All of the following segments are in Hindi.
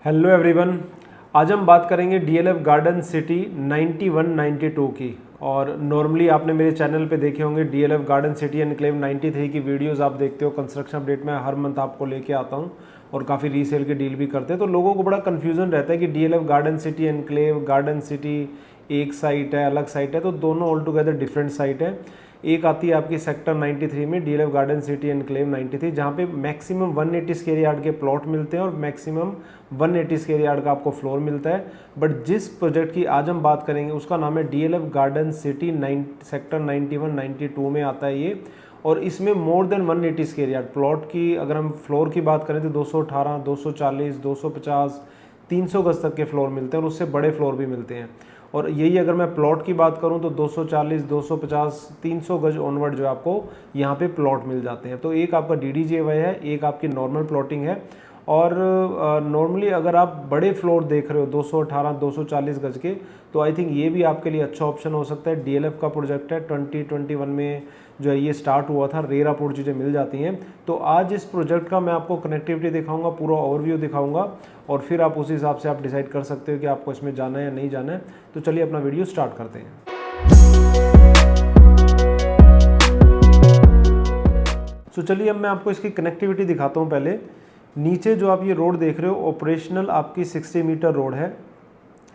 Hello everyone. आज हम बात करेंगे डीएलएफ गार्डन सिटी 91-92 की। और नॉर्मली आपने मेरे चैनल पे देखे होंगे डीएलएफ गार्डन सिटी एनक्लेव 93 की वीडियोस आप देखते हो। कंस्ट्रक्शन अपडेट में हर मंथ आपको लेके आता हूँ और काफ़ी रीसेल की डील भी करते हैं। तो लोगों को बड़ा कन्फ्यूजन रहता है कि DLF garden city enclave garden city एक साइट है, अलग साइट है। तो दोनों ऑल टुगेदर डिफरेंट साइट है। एक आती है आपकी सेक्टर 93 में डीएलएफ गार्डन सिटी एनक्लेव 93, जहाँ पे मैक्सिमम 180 स्क्वायर यार्ड के प्लॉट मिलते हैं और मैक्सिमम 180 स्क्वायर यार्ड का आपको फ्लोर मिलता है। बट जिस प्रोजेक्ट की आज हम बात करेंगे उसका नाम है डीएलएफ गार्डन सिटी सेक्टर 91-92 में आता है ये। और इसमें more than 180 square yard plot की अगर हम फ्लोर की बात करें तो 218, 240, 250, 300 गज तक के फ्लोर मिलते हैं और उससे बड़े फ्लोर भी मिलते हैं। और यही अगर मैं प्लॉट की बात करूं तो 240, 250, 300 गज ऑनवर्ड जो आपको यहाँ पे प्लॉट मिल जाते हैं। तो एक आपका DDJY है, एक आपकी नॉर्मल प्लॉटिंग है। और नॉर्मली अगर आप बड़े फ्लोर देख रहे हो 218, 240 गज के, तो आई थिंक ये भी आपके लिए अच्छा ऑप्शन हो सकता है। डीएलएफ का प्रोजेक्ट है, 2021 में जो है ये स्टार्ट हुआ था। रेयर अप्रूव चीज़ें मिल जाती हैं। तो आज इस प्रोजेक्ट का मैं आपको कनेक्टिविटी दिखाऊंगा, पूरा ओवरव्यू दिखाऊंगा और फिर आप उस हिसाब से आप डिसाइड कर सकते हो कि आपको इसमें जाना है या नहीं जाना है। तो चलिए अपना वीडियो स्टार्ट करते हैं। तो चलिए अब मैं आपको इसकी कनेक्टिविटी दिखाता हूँ। पहले नीचे जो आप ये रोड देख रहे हो ऑपरेशनल आपकी 60 मीटर रोड है।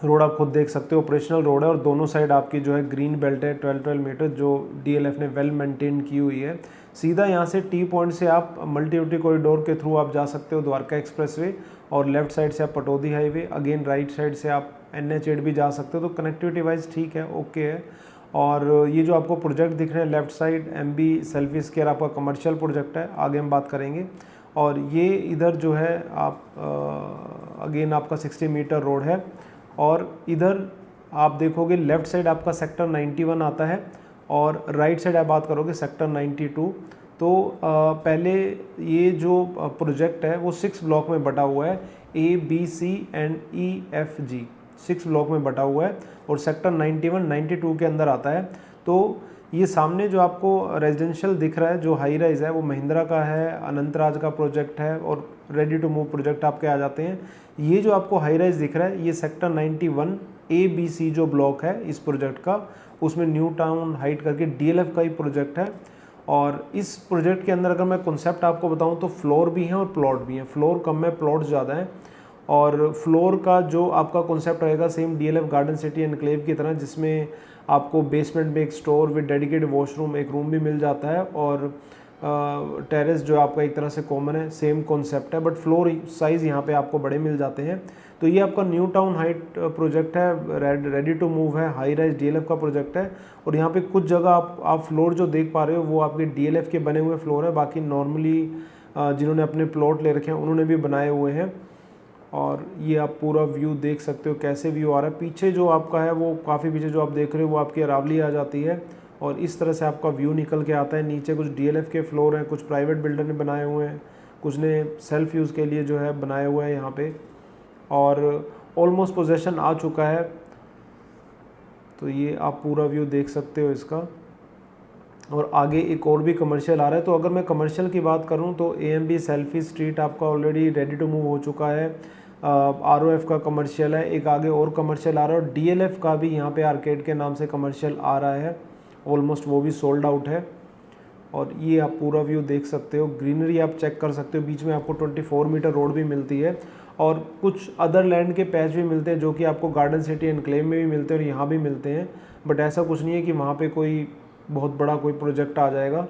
रोड आप खुद देख सकते हो, ऑपरेशनल रोड है और दोनों साइड आपकी जो है ग्रीन बेल्ट है 12-12 मीटर जो डीएलएफ ने वेल मेंटेन की हुई है। सीधा यहाँ से टी पॉइंट से आप मल्टी कॉरिडोर के थ्रू आप जा सकते हो द्वारका एक्सप्रेसवे, और लेफ्ट साइड से आप Pataudi highway, again right side से आप NH8 भी जा सकते हो। तो कनेक्टिविटी वाइज ठीक है, ओके है। और ये जो आपको प्रोजेक्ट दिख रहे हैं left side MB selfie square आपका कमर्शियल प्रोजेक्ट है, आगे हम बात करेंगे। और ये इधर जो है आप अगेन आपका 60 मीटर रोड है। और इधर आप देखोगे लेफ़्ट साइड आपका सेक्टर 91 आता है और राइट साइड आप बात करोगे सेक्टर 92। तो पहले ये जो प्रोजेक्ट है वो 6 ब्लॉक में बटा हुआ है, A, B, C and E, F, G 6 block में बटा हुआ है और सेक्टर 91-92 के अंदर आता है। तो ये सामने जो आपको रेजिडेंशियल दिख रहा है जो हाई राइज है वो महिंद्रा का है, अनंतराज का प्रोजेक्ट है और रेडी टू मूव प्रोजेक्ट आपके आ जाते हैं। ये जो आपको हाई राइज दिख रहा है ये सेक्टर 91 A, B, C जो ब्लॉक है इस प्रोजेक्ट का, उसमें न्यू टाउन हाइट करके डीएलएफ का ही प्रोजेक्ट है। और इस प्रोजेक्ट के अंदर अगर मैं कॉन्सेप्ट आपको बताऊं तो फ्लोर भी हैं और प्लॉट भी हैं। फ्लोर कम है, प्लॉट ज़्यादा है। और फ्लोर का जो आपका कॉन्सेप्ट रहेगा same DLF garden city enclave की तरह, जिसमें आपको बेसमेंट में एक स्टोर विद डेडिकेटेड वॉशरूम, एक रूम भी मिल जाता है और टेरेस जो आपका एक तरह से कॉमन है, सेम कॉन्सेप्ट है। बट फ्लोर साइज़ यहाँ पे आपको बड़े मिल जाते हैं। तो ये आपका न्यू टाउन हाइट प्रोजेक्ट है, रेडी टू मूव है, हाई राइज डीएलएफ का प्रोजेक्ट है। और यहाँ पे कुछ जगह आप फ्लोर जो देख पा रहे हो वो आपके डीएलएफ के बने हुए फ्लोर है। बाकी नॉर्मली जिन्होंने अपने प्लॉट ले रखे हैं उन्होंने भी बनाए हुए हैं। और ये आप पूरा व्यू देख सकते हो कैसे व्यू आ रहा है। पीछे जो आपका है वो काफ़ी पीछे जो आप देख रहे हो वो आपकी अरावली आ जाती है और इस तरह से आपका व्यू निकल के आता है। नीचे कुछ डीएलएफ के फ्लोर हैं, कुछ प्राइवेट बिल्डर ने बनाए हुए हैं, कुछ ने सेल्फ यूज़ के लिए जो है बनाए हुए हैं यहाँ पे। और ऑलमोस्ट पोजेशन आ चुका है। तो ये आप पूरा व्यू देख सकते हो इसका। और आगे एक और भी कमर्शियल आ रहा है। तो अगर मैं कमर्शियल की बात करूं तो AMB सेल्फी स्ट्रीट आपका ऑलरेडी रेडी टू मूव हो चुका है। ROF का कमर्शियल है, एक आगे और कमर्शियल आ रहा है और DLF का भी यहाँ पे आर्केड के नाम से कमर्शियल आ रहा है। ऑलमोस्ट वो भी सोल्ड आउट है। और ये आप पूरा व्यू देख सकते हो, ग्रीनरी आप चेक कर सकते हो। बीच में आपको 24 मीटर रोड भी मिलती है और कुछ अदर लैंड के पैच भी मिलते हैं जो कि आपको गार्डन सिटी एनक्लेव में भी मिलते हैं और यहाँ भी मिलते हैं। बट ऐसा कुछ नहीं है कि वहाँ पर कोई बहुत बड़ा कोई प्रोजेक्ट आ जाएगा।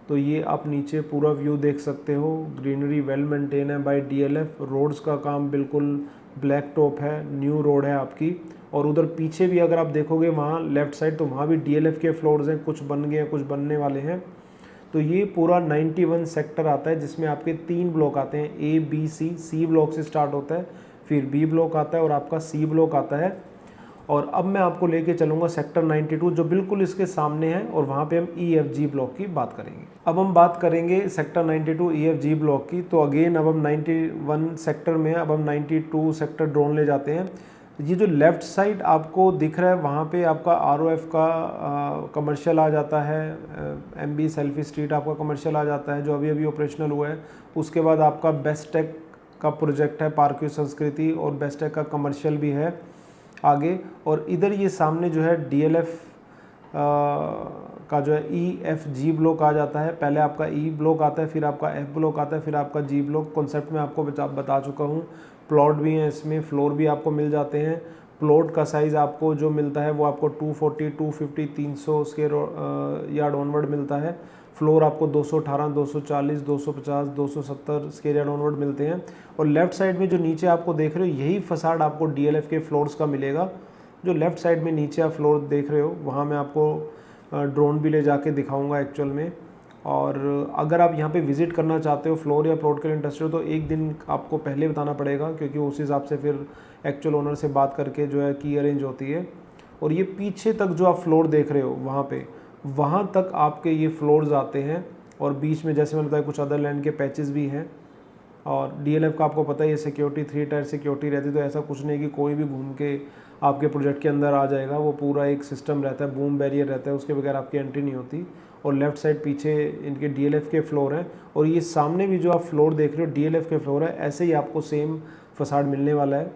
तो ये आप नीचे पूरा व्यू देख सकते हो, ग्रीनरी वेल मेंटेन है बाय डीएलएफ। रोड्स का काम बिल्कुल ब्लैक टॉप है, न्यू रोड है आपकी। और उधर पीछे भी अगर आप देखोगे वहाँ लेफ़्ट साइड तो वहाँ भी डीएलएफ के फ्लोर्स हैं, कुछ बन गए हैं, कुछ बनने वाले हैं। तो ये पूरा 91 सेक्टर आता है जिसमें आपके 3 ब्लॉक आते हैं, A, B, C। C block से स्टार्ट होता है, फिर B ब्लॉक आता है और आपका C ब्लॉक आता है। और अब मैं आपको लेके चलूँगा सेक्टर 92 जो बिल्कुल इसके सामने है और वहाँ पे हम EFG ब्लॉक की बात करेंगे। अब हम बात करेंगे सेक्टर 92 EFG ब्लॉक की। तो अगेन अब हम 91 सेक्टर में अब हम 92 सेक्टर ड्रोन ले जाते हैं। ये जो लेफ़्ट साइड आपको दिख रहा है वहाँ पे आपका ROF का कमर्शियल आ जाता है, MB सेल्फी स्ट्रीट आपका कमर्शियल आ जाता है जो अभी अभी ऑपरेशनल हुआ है। उसके बाद आपका बेस्ट टेक का प्रोजेक्ट है, पार्कव्यू संस्कृति, और बेस्टेक का कमर्शियल भी है आगे। और इधर ये सामने जो है डीएलएफ का जो है EFG ब्लॉक आ जाता है। पहले आपका E ब्लॉक आता है, फिर आपका F ब्लॉक आता है, फिर आपका G ब्लॉक। कॉन्सेप्ट में आपको बता चुका हूँ। प्लॉट भी हैं इसमें, फ्लोर भी आपको मिल जाते हैं। प्लॉट का साइज़ आपको जो मिलता है वो आपको 240, 250, 300 स्क्वायर यार्ड ऑनवर्ड मिलता है। फ्लोर आपको 218, 240, 250, 270 स्क्वायर यार्ड ऑनवर्ड मिलते हैं। और लेफ्ट साइड में जो नीचे आपको देख रहे हो, यही फसाड आपको DLF के फ्लोर्स का मिलेगा। जो लेफ़्ट साइड में नीचे आप फ्लोर देख रहे हो, वहाँ मैं आपको ड्रोन भी ले जाके दिखाऊंगा एक्चुअल में। और अगर आप यहाँ पे विज़िट करना चाहते हो, फ्लोर या प्लॉट के लिए इंटरेस्टेड हो, तो एक दिन आपको पहले बताना पड़ेगा, क्योंकि उस हिसाब से फिर एक्चुअल ओनर से बात करके जो है की अरेंज होती है। और ये पीछे तक जो आप फ्लोर देख रहे हो वहाँ तक आपके ये फ्लोर्स आते हैं। और बीच में जैसे मैंने बताया कुछ अदर लैंड के पैचेस भी हैं। और DLF का आपको पता है ये सिक्योरिटी 3 टायर सिक्योरिटी रहती है, तो ऐसा कुछ नहीं कि कोई भी घूम के आपके प्रोजेक्ट के अंदर आ जाएगा। वो पूरा एक सिस्टम रहता है, बूम बैरियर रहता है, उसके बगैर आपकी एंट्री नहीं होती। और लेफ़्ट साइड पीछे इनके DLF के फ्लोर हैं। और ये सामने भी जो आप फ्लोर देख रहे हो DLF के फ्लोर है, ऐसे ही आपको सेम फसाड मिलने वाला है।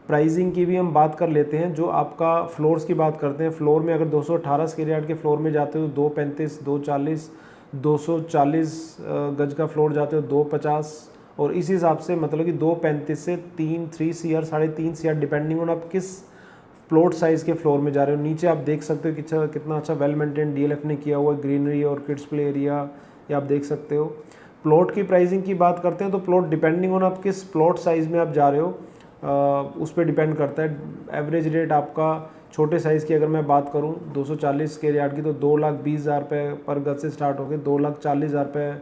प्राइसिंग की भी हम बात कर लेते हैं। जो आपका फ्लोर्स की बात करते हैं, फ्लोर में अगर 218 स्क्वायर यार्ड के फ्लोर में जाते हो 235, 240, 240 गज का फ्लोर जाते हो 250। और इस हिसाब से मतलब कि 235 से 3 CR, 3.5 CR डिपेंडिंग ऑन आप किस प्लॉट साइज़ के फ्लोर में जा रहे हो। नीचे आप देख सकते हो कि कितना अच्छा वेल मेंटेन DLF ने किया हुआ है, ग्रीनरी और किड्स प्ले एरिया, ये आप देख सकते हो। प्लॉट की प्राइसिंग की बात करते हैं तो प्लॉट डिपेंडिंग ऑन आप किस प्लॉट साइज़ में आप जा रहे हो उस पर डिपेंड करता है। एवरेज रेट आपका छोटे साइज़ की अगर मैं बात करूं 240 स्क्वायर यार्ड की, तो 2,20,000 रुपये पर गज से स्टार्ट होकर 2,40,000 रुपये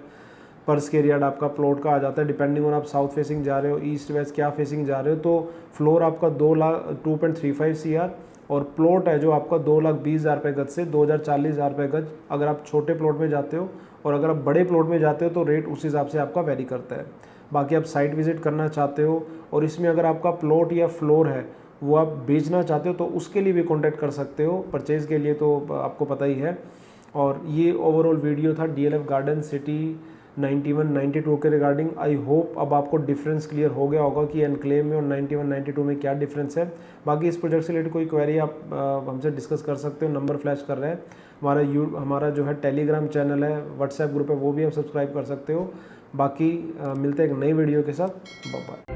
पर स्क्वायर यार्ड आपका प्लॉट का आ जाता है। डिपेंडिंग ऑन आप साउथ फेसिंग जा रहे हो, ईस्ट वेस्ट क्या फेसिंग जा रहे हो। तो फ्लोर आपका 2.35 CR और प्लॉट है जो आपका 2,20,000 रुपये गज से 2,40,000 रुपये गज अगर आप छोटे प्लॉट में जाते हो। और अगर आप बड़े प्लॉट में जाते हो तो रेट उस हिसाब से आपका वेरी करता है। बाकी आप साइट विजिट करना चाहते हो और इसमें अगर आपका प्लॉट या फ्लोर है वो आप बेचना चाहते हो तो उसके लिए भी कॉन्टैक्ट कर सकते हो। परचेज़ के लिए तो आपको पता ही है। और ये ओवरऑल वीडियो था DLF गार्डन सिटी 91, 92 के रिगार्डिंग। आई होप अब आपको डिफरेंस क्लियर हो गया होगा कि एनक्लेव में और 91, 92 में क्या डिफरेंस है। बाकी इस प्रोजेक्ट से रिलेटेड कोई क्वेरी आप हमसे डिस्कस कर सकते हो। नंबर फ्लैश कर रहे हैं। हमारा जो है टेलीग्राम चैनल है, व्हाट्सएप ग्रुप है, वो भी आप सब्सक्राइब कर सकते हो। बाकी मिलते हैं एक नई वीडियो के साथ। Bye bye.